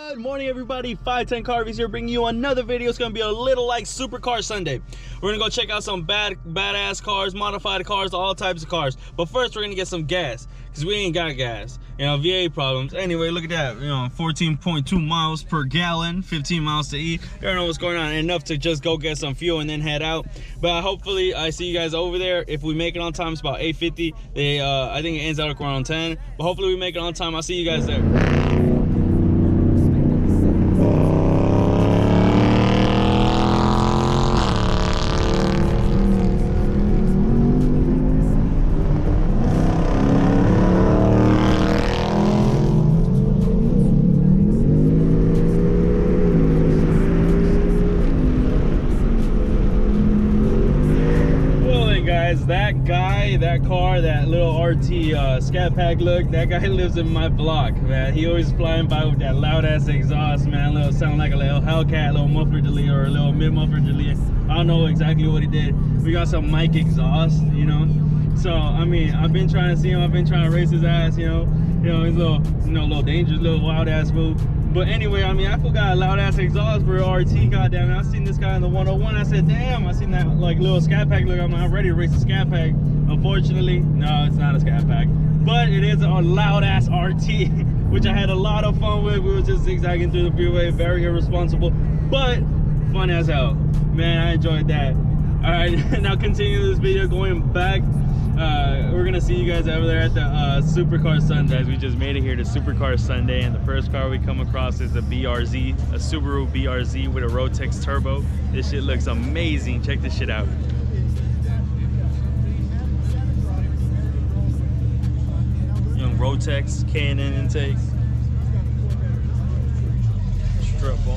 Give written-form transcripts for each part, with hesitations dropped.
Good morning, everybody. 510 Carvies here, bringing you another video. It's gonna be a little like Supercar Sunday. We're gonna go check out some badass cars, modified cars, all types of cars. But first, we're gonna get some gas because we ain't got gas. You know, VA problems. Anyway, look at that. You know, 14.2 miles per gallon, 15 miles to eat. You don't know what's going on. Enough to just go get some fuel and then head out. But hopefully, I see you guys over there. If we make it on time, it's about 8:50. I think it ends out around 10. But hopefully, we make it on time. I'll see you guys there. That car, that little RT Scat Pack look, that guy lives in my block, man. He always flying by with that loud ass exhaust, man. Little sound like a little Hellcat, little muffler delete or a little mid muffler delete. I don't know exactly what he did. We got some mic exhaust, you know. So I mean, I've been trying to see him. I've been trying to race his ass, you know. He's a little, little dangerous, little wild ass move. But anyway, I mean, I forgot a loud ass exhaust for RT. Goddamn, I seen this guy in the 101. I said, damn, I seen that like little Scat Pack look. I'm ready to race the Scat Pack. Unfortunately, no, it's not a Scat Pack, but it is a loud ass RT, which I had a lot of fun with. We were just zigzagging through the freeway, very irresponsible, but fun as hell, man. I enjoyed that. All right, now continue this video going back. We're gonna see you guys over there at the Supercar Sunday. We just made it here to Supercar Sunday, and the first car we come across is a BRZ, a Subaru BRZ with a Rotex turbo. This shit looks amazing. Check this shit out. Rotex K&N intake, strut bar.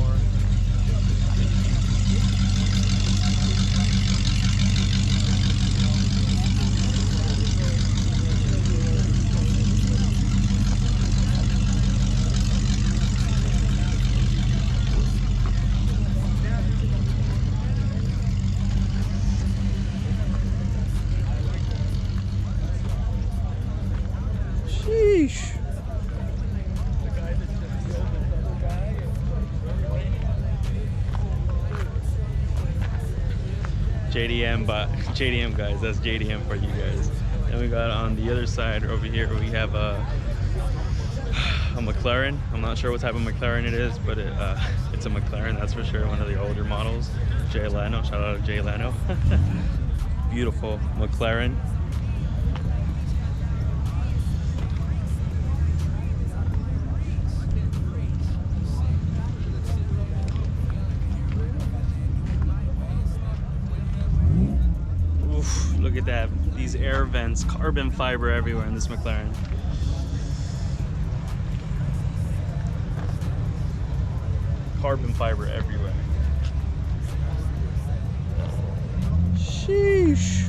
Sheesh. JDM guys, that's JDM for you guys. Then we got on the other side over here, we have a McLaren. I'm not sure what type of McLaren it is, but it's a McLaren, that's for sure. One of the older models. Jay Leno, shout out to Jay Leno. Beautiful McLaren. Look at that, these air vents, carbon fiber everywhere in this McLaren. Carbon fiber everywhere. Sheesh.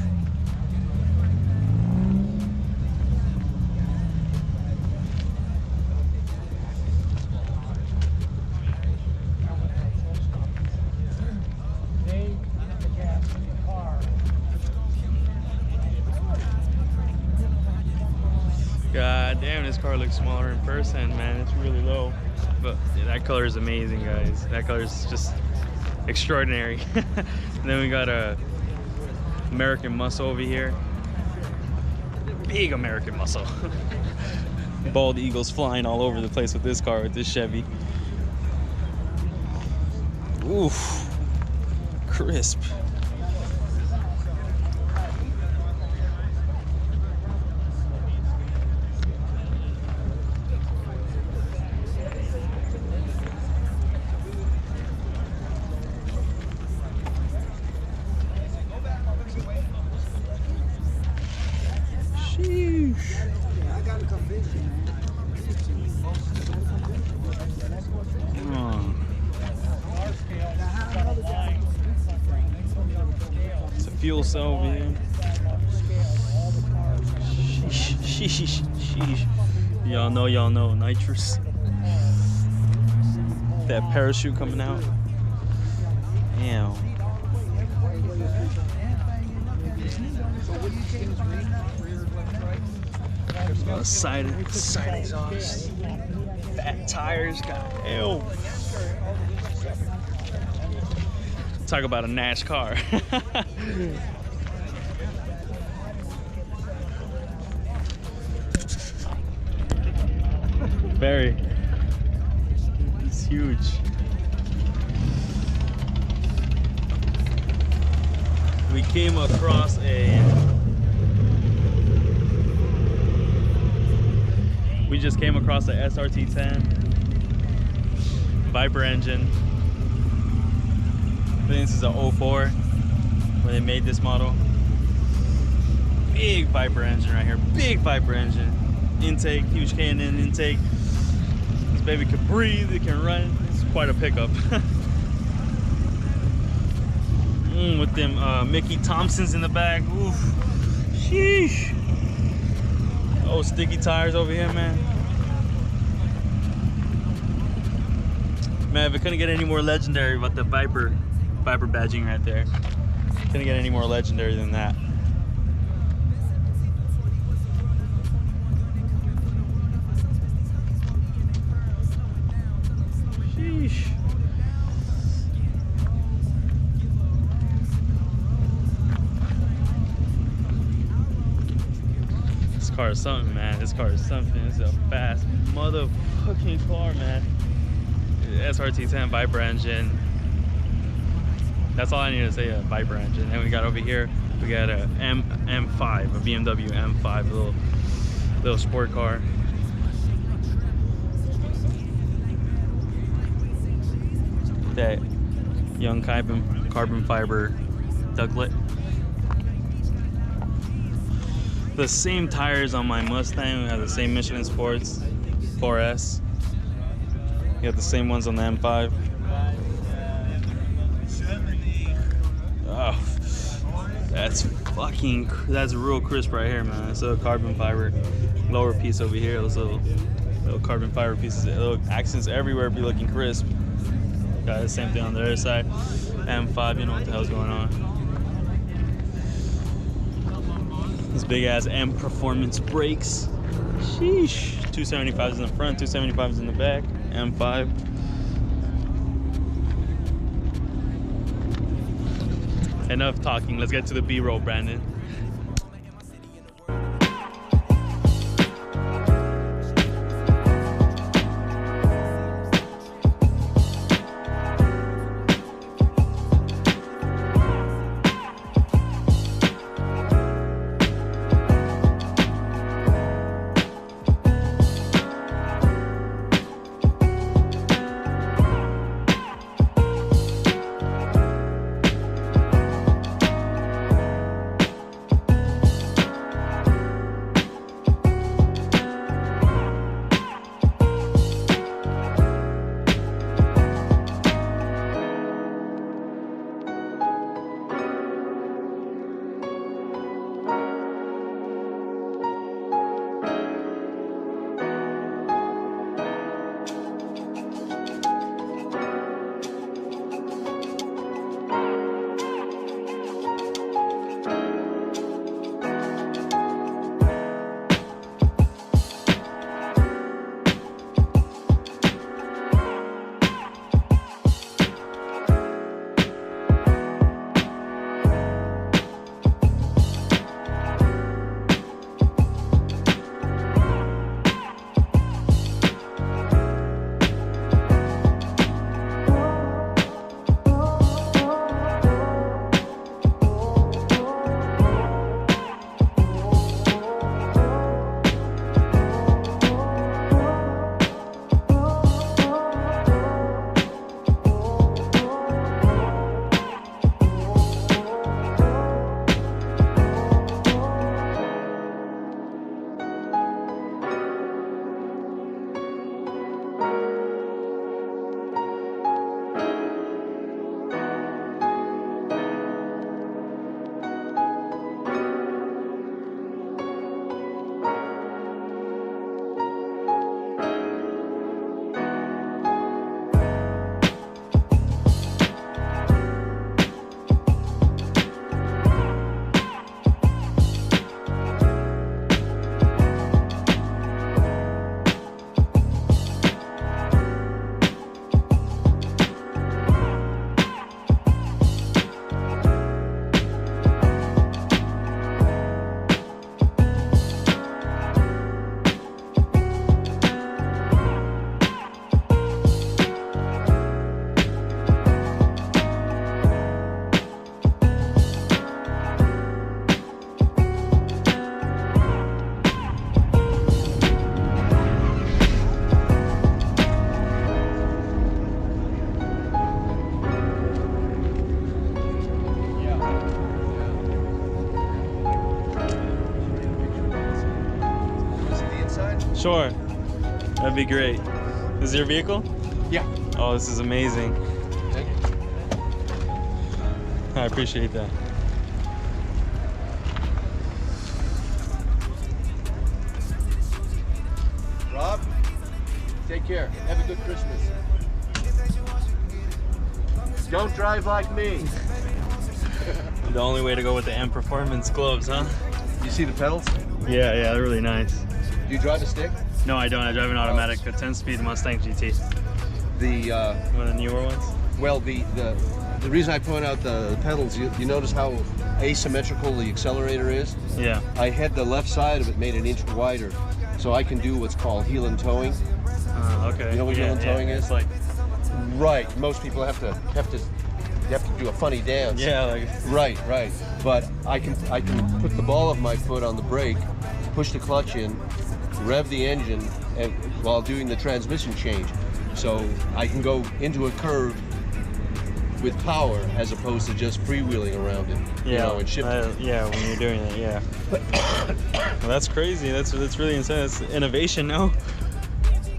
God damn, this car looks smaller in person, man. It's really low. But yeah, that color is amazing, guys. That color is just extraordinary. And then we got a American Muscle over here. Big American Muscle. Bald eagles flying all over the place with this car, with this Chevy. Oof. Crisp. It's a fuel cell over here. Sheesh. Y'all know, nitrous. That parachute coming out. Damn. Side exhaust. fat tires, goddamn. Talk about a Nash car. Very. It's huge. We came across we just came across a SRT10 Viper engine. I think this is a 04 when they made this model. Big Viper engine right here, big Viper engine. Intake, huge K&N intake. This baby can breathe, it can run. It's quite a pickup. With them Mickey Thompsons in the back. Oof. Sheesh. Oh, sticky tires over here, man. Man, if it couldn't get any more legendary about the Viper badging right there. Couldn't get any more legendary than that. Sheesh. This car is something, man. This car is something. It's a fast motherfucking car, man. SRT10 Viper engine. That's all I need to say, a Viper engine. And we got over here, we got a M5, a BMW M5, little sport car. That young carbon fiber ducklet. The same tires on my Mustang. We have the same Michelin Sports 4S. You got the same ones on the M5. Oh, that's real crisp right here, man. It's a carbon fiber lower piece over here. Those little carbon fiber pieces, little accents everywhere be looking crisp. Got the same thing on the other side. M5, you know what the hell's going on. These big ass M Performance brakes. Sheesh. 275s in the front, 275s in the back. M5. Enough talking. Let's get to the B-roll, Brandon. Sure. That'd be great. This is your vehicle? Yeah. Oh, this is amazing. Thank you. I appreciate that. Rob, take care. Have a good Christmas. Don't drive like me. The only way to go with the M Performance gloves, huh? You see the pedals? Yeah, they're really nice. Do you drive a stick? No, I don't. I drive an automatic, a 10-speed Mustang GT. One of the newer ones? Well, the reason I point out the pedals, you notice how asymmetrical the accelerator is? Yeah. I had the left side of it made an inch wider, so I can do what's called heel and towing. Okay. You know what heel and towing is? It's like, right. Most people have to do a funny dance. yeah, like. Right. But I can put the ball of my foot on the brake, push the clutch in, rev the engine, and while doing the transmission change. So I can go into a curve with power as opposed to just freewheeling around it. Yeah, you know, and shifting. yeah, when you're doing it, yeah. Well, that's crazy. That's really insane. That's innovation, no?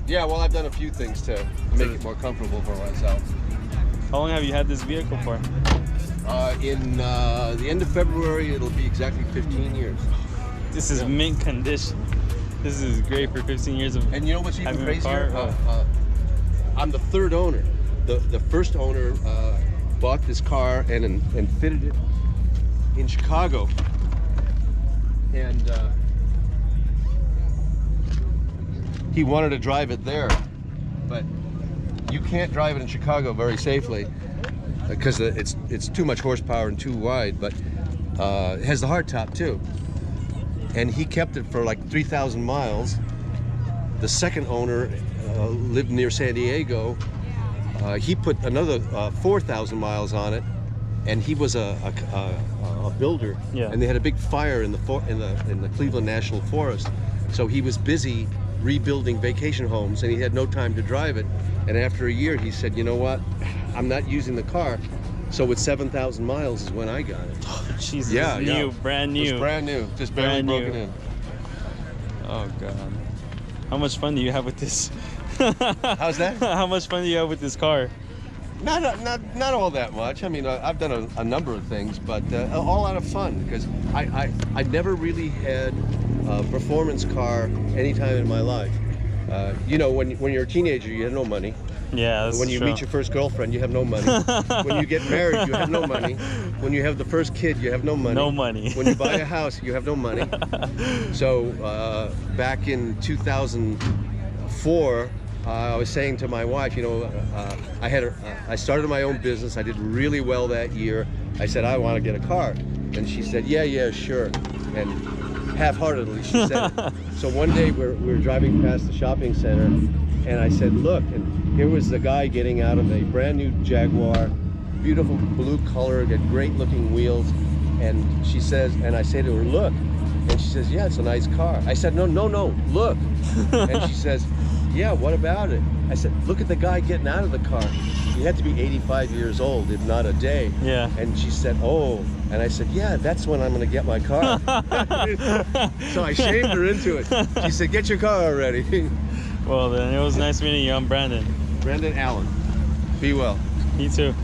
Yeah, well, I've done a few things to make it more comfortable for myself. How long have you had this vehicle for? In the end of February, it'll be exactly 15 years. This is mint condition. This is great for 15 years of. And you know what's even having a crazier? car? I'm the third owner. The first owner bought this car and fitted it in Chicago. And he wanted to drive it there, but you can't drive it in Chicago very safely because it's too much horsepower and too wide, but it has the hardtop too. And he kept it for like 3,000 miles. The second owner lived near San Diego. He put another 4,000 miles on it, and he was a builder. Yeah. And they had a big fire in the Cleveland National Forest, so he was busy rebuilding vacation homes, and he had no time to drive it. And after a year, he said, "You know what? I'm not using the car." So with 7,000 miles is when I got it. Oh, Jesus. Yeah, New, yeah. brand new. It's brand new, just barely Brand broken new. in. Oh God. How much fun do you have with this? How's that? How much fun do you have with this car? Not all that much. I mean, I've done a number of things, but all out of fun because I never really had a performance car any time in my life. You know, when you're a teenager, you have no money. Yeah, that's When you true. meet your first girlfriend, you have no money. When you get married, you have no money. When you have the first kid, you have no money. No money. When you buy a house, you have no money. So back in 2004, I was saying to my wife, you know, I started my own business. I did really well that year. I said, I want to get a car. And she said, yeah, sure. And half-heartedly she said it. So one day we're driving past the shopping center, and I said, look, and here was the guy getting out of a brand new Jaguar, beautiful blue color, got great looking wheels. And she says, and I say to her, look. And she says, yeah, it's a nice car. I said, no, look. And she says, yeah, what about it? I said, look at the guy getting out of the car. He had to be 85 years old, if not a day. Yeah. And she said, oh. And I said, yeah, that's when I'm going to get my car. So I shamed her into it. She said, get your car already. Well, then it was nice meeting you. I'm Brandon. Brandon Allen. Be well. You too.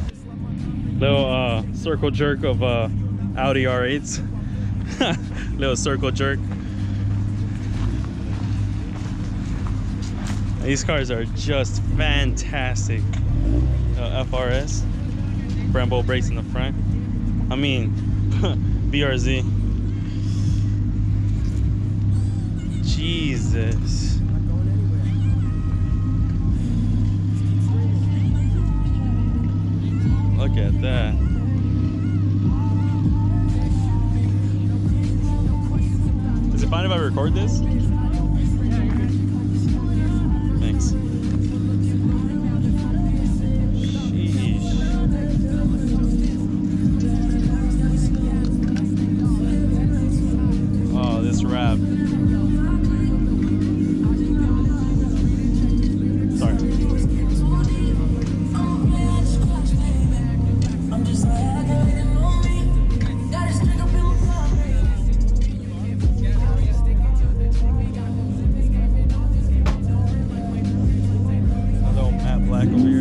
Little circle jerk of Audi R8s. Little circle jerk. These cars are just fantastic. FRS, Brembo brakes in the front. I mean, BRZ. Jesus. Look at that. Is it fine if I record this? Thanks. Sheesh. Oh, this rap. Sorry.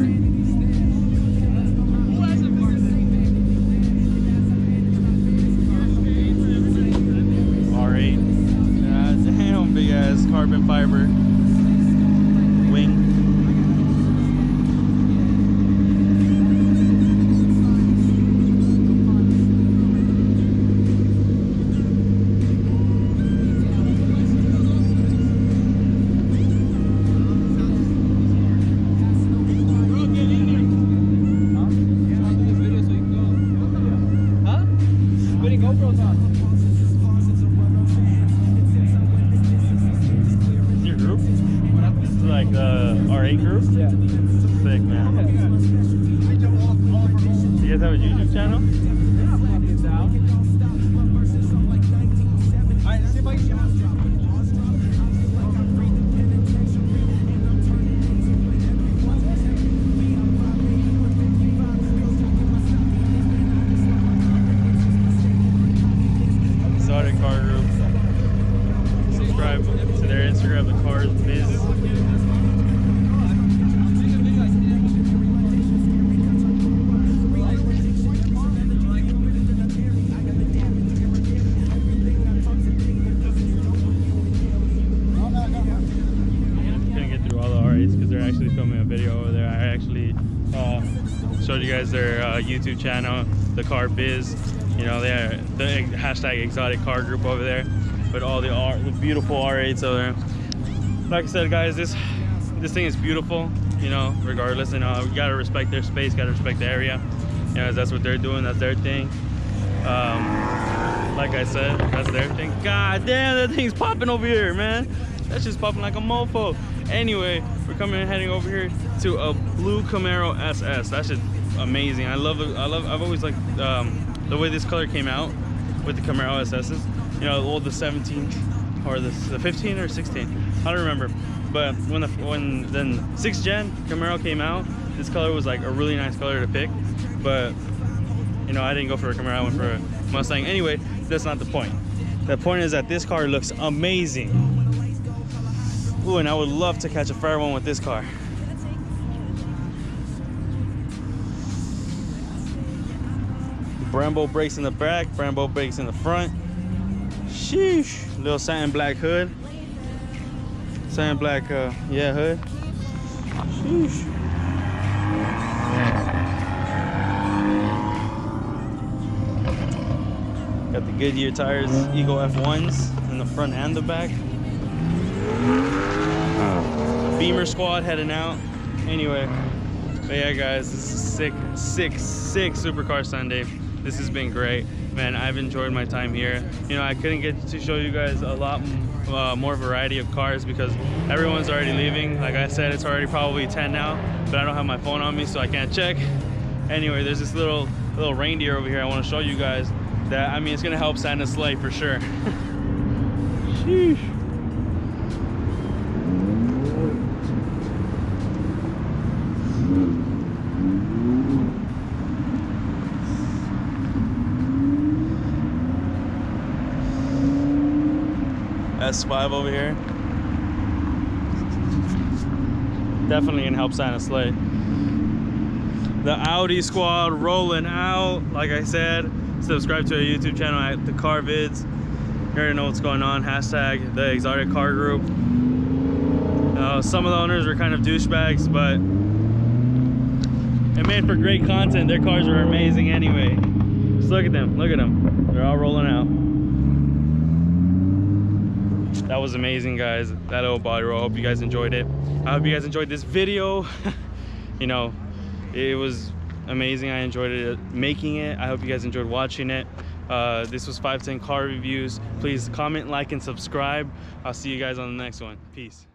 here. R8. Damn, big ass carbon fiber wing. Like the R8 group? Yeah. Sick, man. You guys have a YouTube channel? Exotic Car Group. Subscribe to their Instagram, the Cars Biz. Because they're actually filming a video over there. I actually showed you guys their YouTube channel, the Car Biz. You know, they are the hashtag Exotic Car Group over there, but all the beautiful R8s over there. Like I said, guys, this thing is beautiful. You know, regardless, you know, we gotta respect their space, gotta respect the area. You know, that's what they're doing. That's their thing. Like I said, that's their thing. God damn, that thing's popping over here, man. That's just popping like a mofo. Anyway, we're heading over here to a blue Camaro SS. That's just amazing. I've always liked the way this color came out with the Camaro SS's. You know, all the 17 or the 15 or 16. I don't remember. But when then 6th gen Camaro came out, this color was like a really nice color to pick. But you know, I didn't go for a Camaro. I went for a Mustang. Anyway, that's not the point. The point is that this car looks amazing. Ooh, and I would love to catch a fair one with this car. Brembo brakes in the back, Brembo brakes in the front. Sheesh. Little satin black hood. Satin black, yeah, hood. Sheesh. Got the Goodyear tires, Eagle F1s in the front and the back. Beamer squad heading out. Anyway, but yeah, guys, this is sick Supercar Sunday. This has been great, man. I've enjoyed my time here. You know, I couldn't get to show you guys a lot more variety of cars because everyone's already leaving. Like I said, it's already probably 10 now, but I don't have my phone on me, so I can't check. Anyway, there's this little reindeer over here I want to show you guys that, I mean, it's gonna help Santa's sleigh for sure. Sheesh. S5 over here. Definitely gonna help Santa sleigh. The Audi squad rolling out. Like I said, subscribe to our YouTube channel at the Car Vids. You already know what's going on. Hashtag the Exotic Car Group. Some of the owners were kind of douchebags, but it made for great content. Their cars were amazing anyway. Just look at them. Look at them. They're all rolling out. That was amazing, guys. That little body roll. I hope you guys enjoyed it. I hope you guys enjoyed this video. You know, it was amazing. I enjoyed it making it. I hope you guys enjoyed watching it. This was 510 Car Reviews. Please comment, like, and subscribe. I'll see you guys on the next one. Peace.